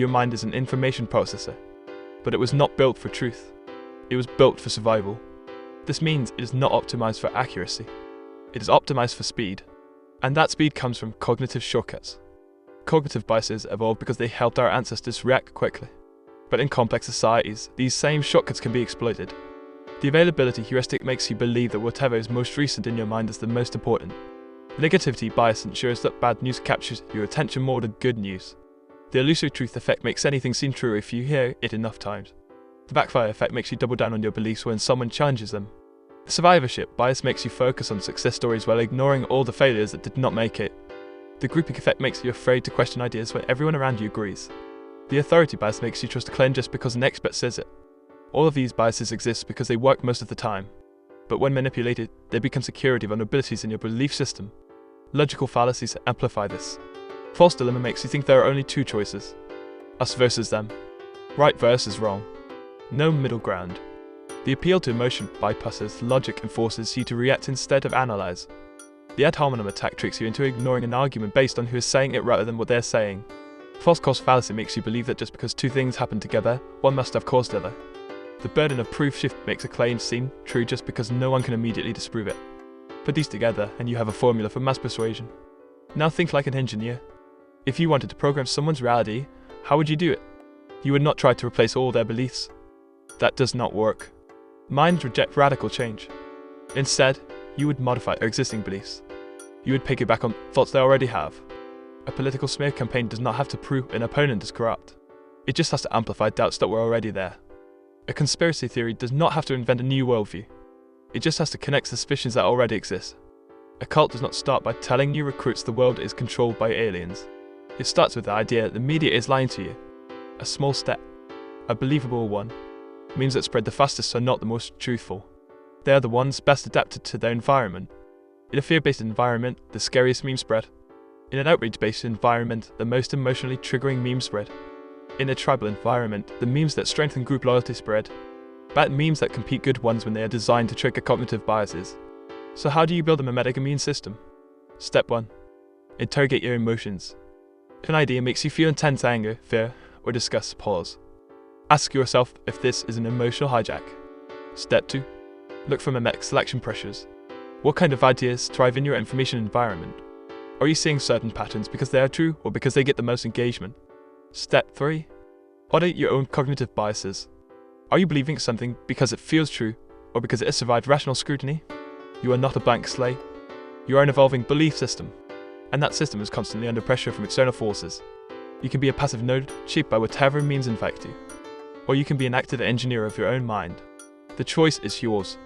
Your mind is an information processor, but it was not built for truth. It was built for survival. This means it is not optimized for accuracy. It is optimized for speed, and that speed comes from cognitive shortcuts. Cognitive biases evolved because they helped our ancestors react quickly. But in complex societies, these same shortcuts can be exploited. The availability heuristic makes you believe that whatever is most recent in your mind is the most important. The negativity bias ensures that bad news captures your attention more than good news. The illusory truth effect makes anything seem true if you hear it enough times. The backfire effect makes you double down on your beliefs when someone challenges them. The survivorship bias makes you focus on success stories while ignoring all the failures that did not make it. The grouping effect makes you afraid to question ideas when everyone around you agrees. The authority bias makes you trust a claim just because an expert says it. All of these biases exist because they work most of the time. But when manipulated, they become security vulnerabilities in your belief system. Logical fallacies amplify this. False dilemma makes you think there are only two choices. Us versus them. Right versus wrong. No middle ground. The appeal to emotion bypasses logic and forces you to react instead of analyze. The ad hominem attack tricks you into ignoring an argument based on who is saying it rather than what they're saying. False cause fallacy makes you believe that just because two things happen together, one must have caused the other. The burden of proof shift makes a claim seem true just because no one can immediately disprove it. Put these together and you have a formula for mass persuasion. Now think like an engineer. If you wanted to program someone's reality, how would you do it? You would not try to replace all their beliefs. That does not work. Minds reject radical change. Instead, you would modify their existing beliefs. You would piggyback on thoughts they already have. A political smear campaign does not have to prove an opponent is corrupt. It just has to amplify doubts that were already there. A conspiracy theory does not have to invent a new worldview. It just has to connect suspicions that already exist. A cult does not start by telling new recruits the world is controlled by aliens. It starts with the idea that the media is lying to you. A small step, a believable one, memes that spread the fastest are not the most truthful. They are the ones best adapted to their environment. In a fear-based environment, the scariest memes spread. In an outrage-based environment, the most emotionally triggering memes spread. In a tribal environment, the memes that strengthen group loyalty spread. Bad memes that compete good ones when they are designed to trigger cognitive biases. So how do you build a mimetic immune system? Step 1. Interrogate your emotions. If an idea makes you feel intense anger, fear, or disgust, pause. Ask yourself if this is an emotional hijack. Step 2. Look for mimetic selection pressures. What kind of ideas thrive in your information environment? Are you seeing certain patterns because they are true or because they get the most engagement? Step 3. Audit your own cognitive biases. Are you believing something because it feels true or because it has survived rational scrutiny? You are not a blank slate. You are an evolving belief system, and that system is constantly under pressure from external forces. You can be a passive node shaped by whatever means infect you, or you can be an active engineer of your own mind. The choice is yours.